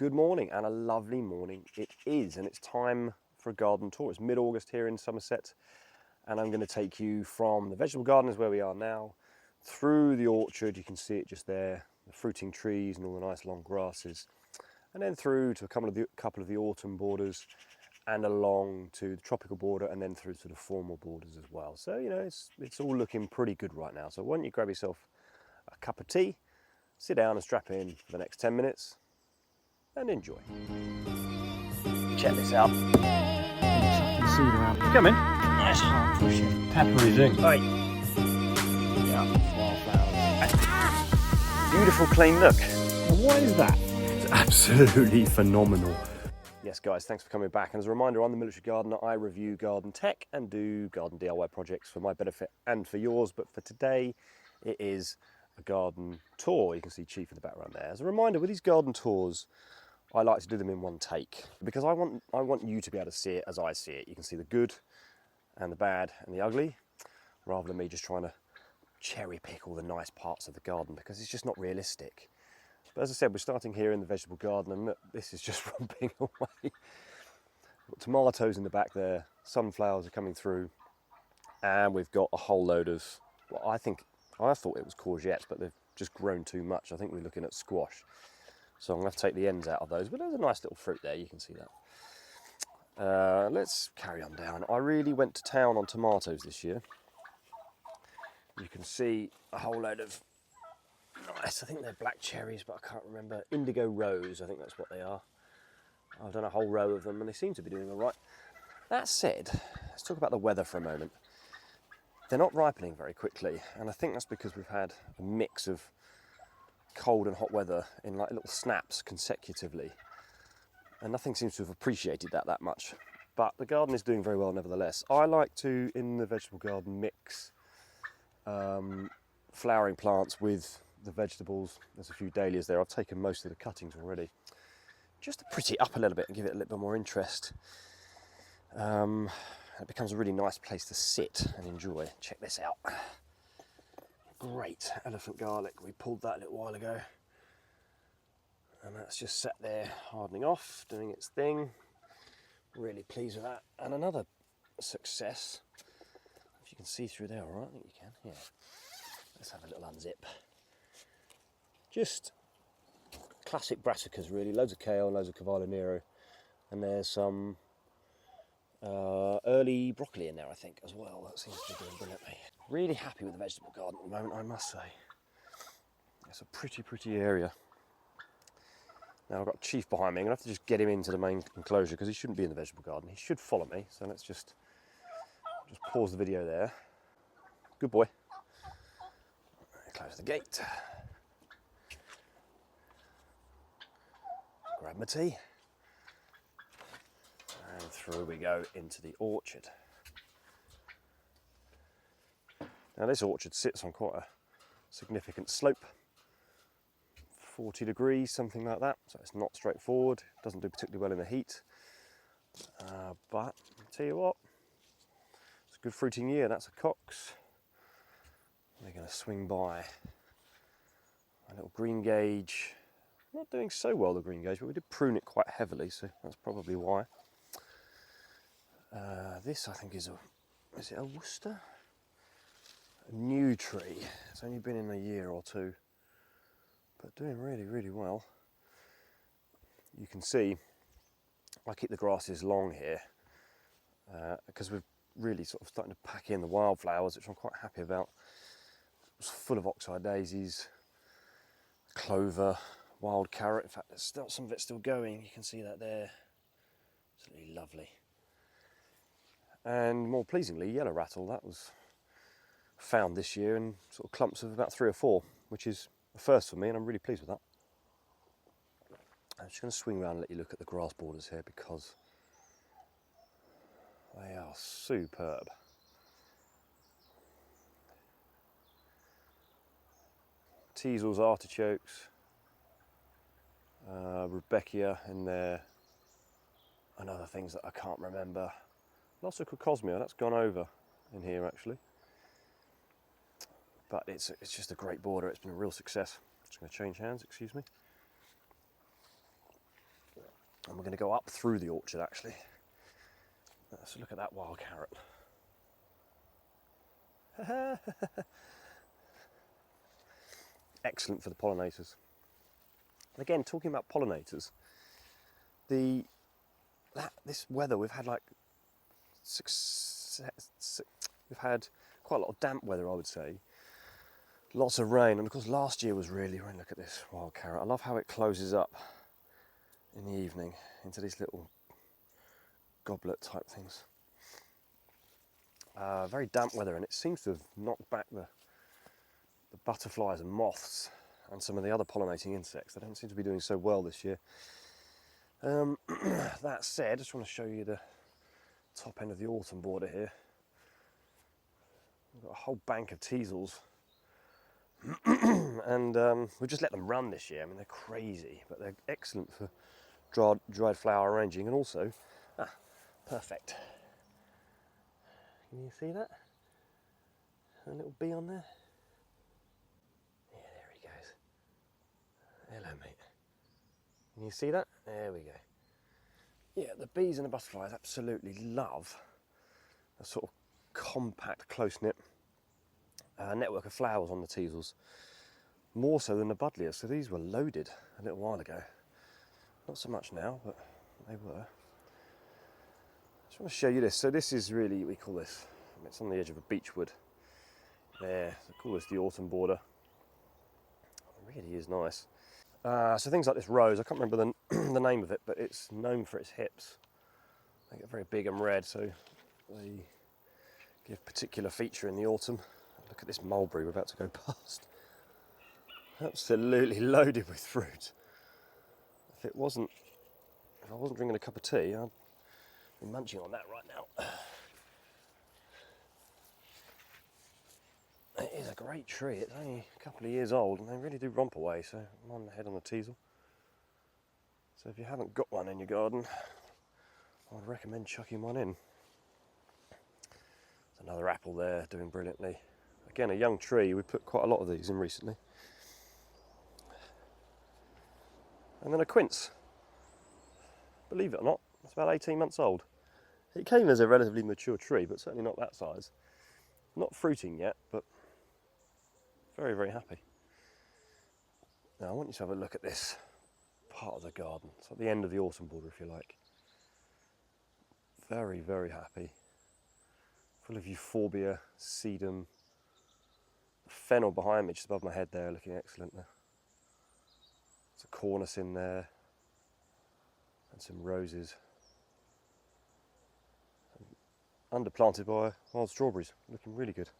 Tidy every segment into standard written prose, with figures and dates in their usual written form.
Good morning, and a lovely morning it is, and it's time for a garden tour. It's mid-August here in Somerset, and I'm going to take you from the vegetable gardens where we are now through the orchard. You can see it just there, the fruiting trees and all the nice long grasses, and then through to a couple of the autumn borders, and along to the tropical border, and then through to the formal borders as well. So you know, it's all looking pretty good right now. So why don't you grab yourself a cup of tea, sit down and strap in for the next 10 minutes and enjoy. Check this out. Come in. Nice hard pushing peppery thing. Right. Yeah. Wildflowers. Beautiful clean look. And what is that? It's absolutely phenomenal. Yes guys, thanks for coming back. And as a reminder, I'm the military gardener. I review garden tech and do garden DIY projects for my benefit and for yours. But for today, it is a garden tour. You can see Chief in the background there. As a reminder, with these garden tours, I like to do them in one take because I want you to be able to see it as I see it. You can see the good and the bad and the ugly, rather than me just trying to cherry pick all the nice parts of the garden, because it's just not realistic. But as I said, we're starting here in the vegetable garden, and look, this is just romping away. We've got tomatoes in the back there, sunflowers are coming through, and we've got a whole load of, well, I thought it was courgettes, but they've just grown too much. I think we're looking at squash. So I'm going to have to take the ends out of those, but there's a nice little fruit there, you can see that. Let's carry on down. I really went to town on tomatoes this year. You can see a whole load of nice, I think they're black cherries, but I can't remember. Indigo rose, I think that's what they are. I've done a whole row of them and they seem to be doing all right. That said, let's talk about the weather for a moment. They're not ripening very quickly, and I think that's because we've had a mix of cold and hot weather in like little snaps consecutively, and nothing seems to have appreciated that much, but the garden is doing very well nevertheless. I like to, in the vegetable garden, mix flowering plants with the vegetables. There's a few dahlias there. I've taken most of the cuttings already, just to pretty it up a little bit and give it a little bit more interest. It becomes a really nice place to sit and enjoy. Check this out. Great elephant garlic. We pulled that a little while ago, and that's just sat there hardening off, doing its thing. Really pleased with that. And another success, if you can see through there, all right? I think you can. Yeah. Let's have a little unzip. Just classic brassicas, really. Loads of kale, loads of Cavallo Nero, and there's some early broccoli in there, I think, as well. That seems to be doing brilliantly. Really happy with the vegetable garden at the moment, I must say. It's a pretty area. Now I've got Chief behind me. I'm going to have to just get him into the main enclosure because he shouldn't be in the vegetable garden. He should follow me, so let's just pause the video there. Good boy. Close the gate. Grab my tea. And through we go into the orchard. Now this orchard sits on quite a significant slope, 40 degrees, something like that, so it's not straightforward. It doesn't do particularly well in the heat, but I'll tell you what, it's a good fruiting year. That's a Cox. We're going to swing by a little green gauge. Not doing so well, the green gauge, but we did prune it quite heavily, so that's probably why. This I think is it a Worcester? A new tree. It's only been in a year or two, but doing really well. You can see I keep the grasses long here because we're really sort of starting to pack in the wildflowers, which I'm quite happy about. It's full of oxeye daisies, clover, wild carrot. In fact, there's still some of it still going. You can see that there. Absolutely lovely. And more pleasingly, yellow rattle. That was found this year in sort of clumps of about 3 or 4, which is a first for me, and I'm really pleased with that. I'm just going to swing around and let you look at the grass borders here because they are superb. Teasels, artichokes, Rudbeckia in there, and other things that I can't remember. Lots of Cosmia, that's gone over in here actually. But it's just a great border. It's been a real success. Just going to change hands, excuse me. And we're going to go up through the orchard actually. So look at that wild carrot. Excellent for the pollinators. And again, talking about pollinators, this weather we've had like we've had quite a lot of damp weather, I would say. Lots of rain, and of course last year was really rain. Look at this wild carrot. I love how it closes up in the evening into these little goblet type things. Very damp weather, and it seems to have knocked back the butterflies and moths and some of the other pollinating insects. They don't seem to be doing so well this year. That said, I just want to show you the top end of the autumn border here. We've got a whole bank of Teasels. And we've just let them run this year. I mean, they're crazy, but they're excellent for dried flower arranging, and also, perfect. Can you see that? A little bee on there? Yeah, there he goes. Hello, mate. Can you see that? There we go. Yeah, the bees and the butterflies absolutely love a sort of compact, close-knit network of flowers on the Teasels, more so than the Buddleias. So these were loaded a little while ago. Not so much now, but they were. I just want to show you this. So this is really, we call this, it's on the edge of a beechwood there. So call this the autumn border. It really is nice. So things like this rose, I can't remember the name of it, but it's known for its hips. They get very big and red, so they give particular feature in the autumn. Look at this mulberry we're about to go past. Absolutely loaded with fruit. If I wasn't drinking a cup of tea, I'd be munching on that right now. It is a great tree. It's only a couple of years old, and they really do romp away. So I'm on the head on the Teasel. So if you haven't got one in your garden, I'd recommend chucking one in. There's another apple there doing brilliantly. Again, a young tree. We put quite a lot of these in recently. And then a quince. Believe it or not, it's about 18 months old. It came as a relatively mature tree, but certainly not that size. Not fruiting yet, but very, very happy. Now I want you to have a look at this part of the garden. It's at the end of the autumn border, if you like. Very, very happy. Full of euphorbia, sedum. The fennel behind me, just above my head there, looking excellent there. There's a cornice in there. And some roses. Underplanted by wild strawberries, looking really good.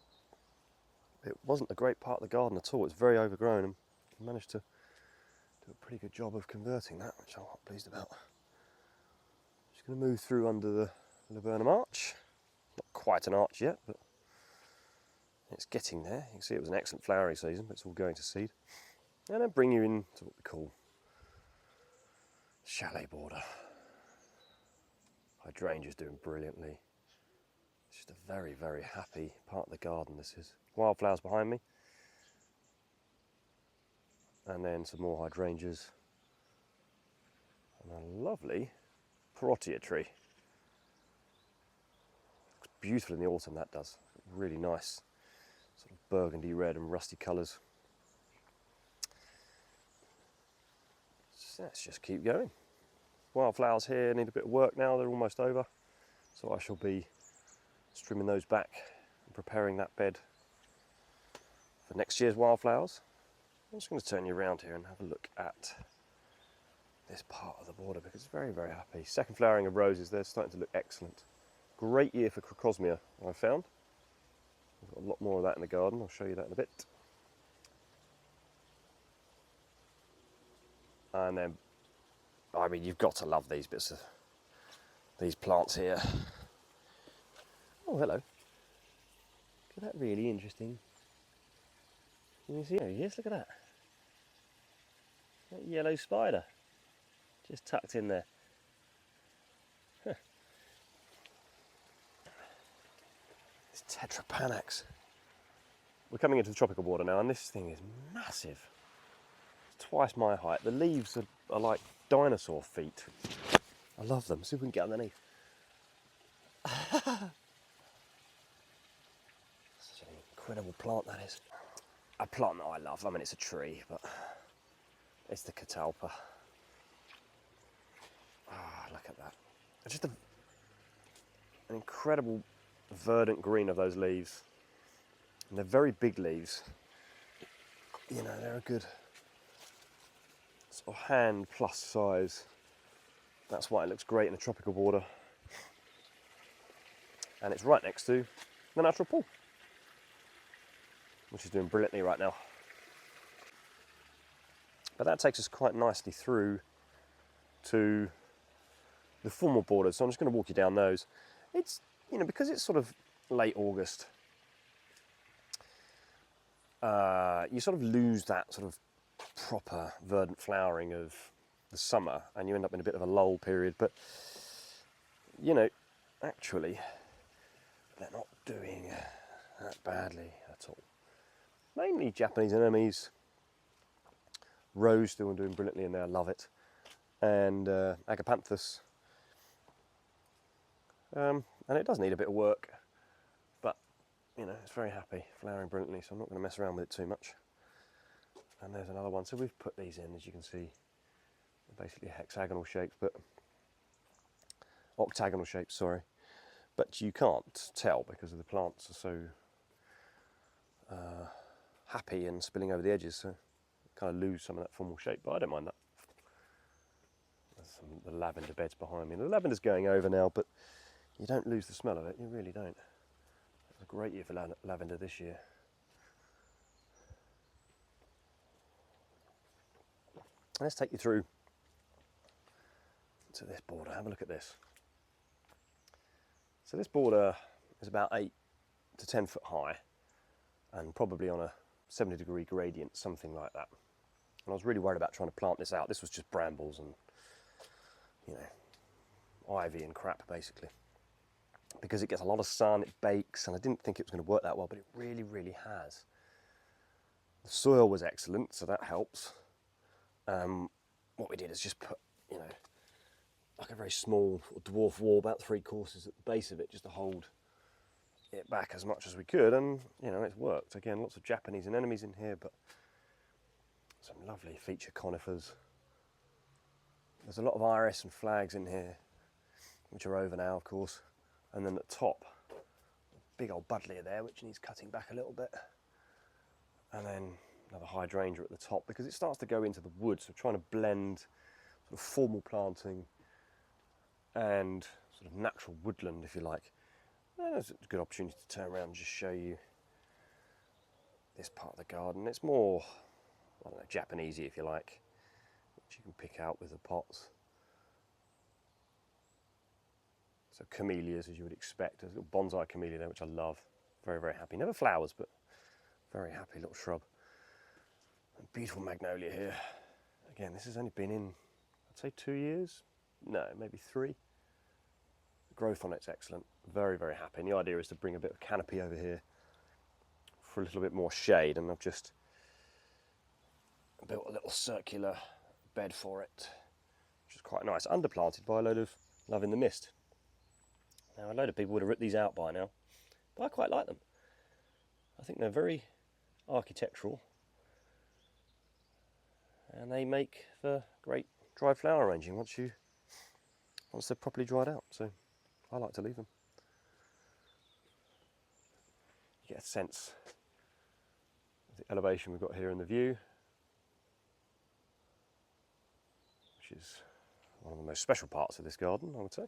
It wasn't a great part of the garden at all. It's very overgrown, and I managed to do a pretty good job of converting that, which I'm quite pleased about. Just going to move through under the laburnum arch. Not quite an arch yet, but it's getting there. You can see it was an excellent flowering season, but it's all going to seed. And then bring you into what we call Shalet Border. Hydrangea's doing brilliantly. It's just a very, very happy part of the garden, this is. Wildflowers behind me. And then some more hydrangeas. And a lovely parotia tree. Looks beautiful in the autumn, that does. Really nice. Sort of burgundy red and rusty colours. So let's just keep going. Wildflowers here need a bit of work now, they're almost over. So I shall be trimming those back and preparing that bed for next year's wildflowers. I'm just going to turn you around here and have a look at this part of the border because it's very, very happy. Second flowering of roses, they're starting to look excellent. Great year for crocosmia, I've found. We've got a lot more of that in the garden, I'll show you that in a bit. And then, I mean, you've got to love these bits of these plants here. Oh, hello. Look at that, really interesting. Can you see? There he is, look at that. That yellow spider. Just tucked in there. Huh. It's Tetrapanax. We're coming into the tropical border now, and this thing is massive. It's twice my height. The leaves are like dinosaur feet. I love them. See if we can get underneath. Such an incredible plant that is. A plant that I love. I mean, it's a tree, but it's the catalpa. Ah, look at that. It's just an incredible verdant green of those leaves. And they're very big leaves. You know, they're a good sort of hand plus size. That's why it looks great in a tropical border. And it's right next to the natural pool, which is doing brilliantly right now. But that takes us quite nicely through to the formal borders. So I'm just going to walk you down those. It's, you know, because it's sort of late August, you sort of lose that sort of proper verdant flowering of the summer, and you end up in a bit of a lull period. But, you know, actually, they're not doing that badly at all. Mainly Japanese anemones. Rose still doing brilliantly in there, I love it. And agapanthus. And it does need a bit of work, but, you know, it's very happy, flowering brilliantly, so I'm not going to mess around with it too much. And there's another one. So we've put these in, as you can see, basically hexagonal shapes, but octagonal shapes, sorry. But you can't tell because of the plants are so happy and spilling over the edges, so kind of lose some of that formal shape, but I don't mind that. There's some of the lavender beds behind me. The lavender's going over now, but you don't lose the smell of it, you really don't. It was a great year for lavender this year. Let's take you through to this border. Have a look at this. So this border is about 8 to 10 foot high and probably on a 70-degree gradient, something like that. And I was really worried about trying to plant this out. This was just brambles and, you know, ivy and crap, basically. Because it gets a lot of sun, it bakes, and I didn't think it was going to work that well, but it really, really has. The soil was excellent, so that helps. What we did is just put, you know, like a very small dwarf wall, about 3/4 at the base of it, just to hold it back as much as we could, and, you know, it's worked. Again, lots of Japanese anemones in here, but some lovely feature conifers. There's a lot of iris and flags in here, which are over now, of course. And then at the top, big old buddleia there, which needs cutting back a little bit. And then another hydrangea at the top, because it starts to go into the wood, so trying to blend sort of formal planting and sort of natural woodland, if you like. And it's a good opportunity to turn around and just show you this part of the garden. It's more, I don't know, Japanesey, if you like, which you can pick out with the pots. So camellias, as you would expect. There's a little bonsai camellia there, which I love. Very, very happy. Never flowers, but very happy little shrub. And beautiful magnolia here. Again, this has only been in, I'd say 2 years. No, maybe 3. The growth on it's excellent. Very, very happy. And the idea is to bring a bit of canopy over here for a little bit more shade. And I've just built a little circular bed for it, which is quite nice. Underplanted by a load of Love in the Mist. Now, a load of people would have ripped these out by now, but I quite like them. I think they're very architectural, and they make for great dry flower arranging once they're properly dried out. So I like to leave them. You get a sense of the elevation we've got here in the view, which is one of the most special parts of this garden, I would say.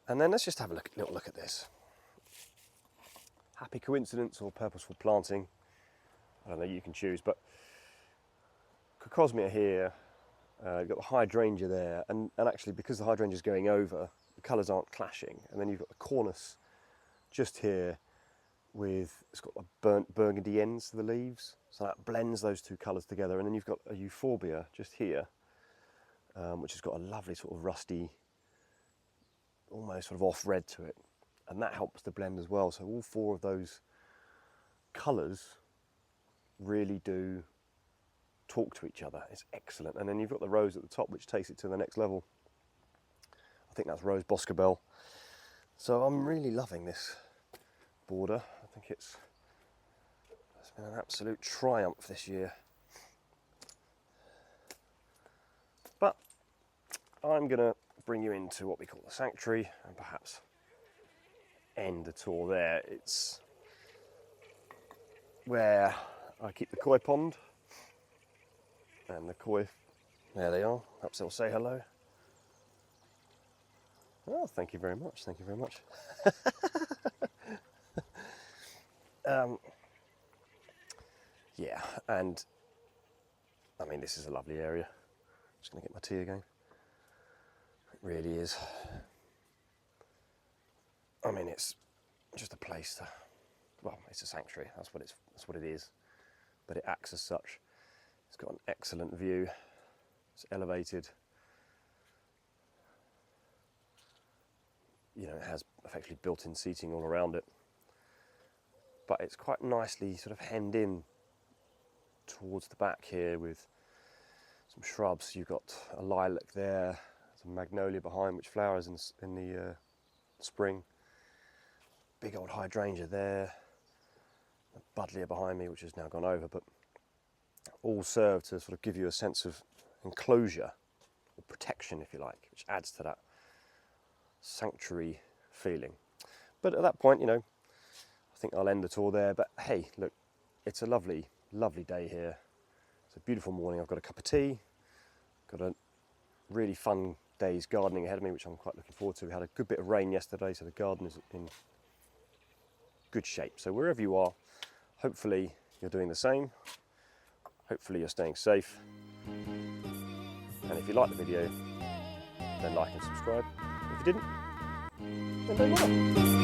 And then let's just have a little look at this. Happy coincidence or purposeful planting, I don't know, you can choose, but Cocosmia here, you've got the hydrangea there, and actually because the hydrangea is going over, the colours aren't clashing, and then you've got the cornice just here with, it's got a burnt burgundy ends to the leaves, so that blends those two colours together, and then you've got a euphorbia just here, which has got a lovely sort of rusty, almost sort of off red to it, and that helps to blend as well. So all 4 of those colours really do talk to each other. It's excellent. And then you've got the rose at the top, which takes it to the next level. I think that's Rose Boscobel. So I'm really loving this border. I think it's been an absolute triumph this year. But I'm going to bring you into what we call the sanctuary and perhaps end the tour there. It's where I keep the koi pond, and the koi, there they are. Perhaps they'll say hello. Oh, thank you very much, thank you very much. Yeah, and I mean, this is a lovely area. Just going to get my tea again. It really is. I mean, it's just a place to, well, it's a sanctuary, that's what it is. But it acts as such. It's got an excellent view. It's elevated. You know, it has effectively built-in seating all around it. But it's quite nicely sort of hemmed in towards the back here with some shrubs. You've got a lilac there, some magnolia behind, which flowers in the spring. Big old hydrangea there. A buddleia behind me, which has now gone over, but all serve to sort of give you a sense of enclosure, or protection, if you like, which adds to that sanctuary feeling. But at that point, you know, I think I'll end the tour there. But hey, look, it's a lovely, lovely day here. It's a beautiful morning. I've got a cup of tea, got a really fun day's gardening ahead of me, which I'm quite looking forward to. We had a good bit of rain yesterday, so the garden is in good shape. So wherever you are, hopefully you're doing the same. Hopefully you're staying safe. And if you like the video, then like and subscribe. If you didn't, then don't bother.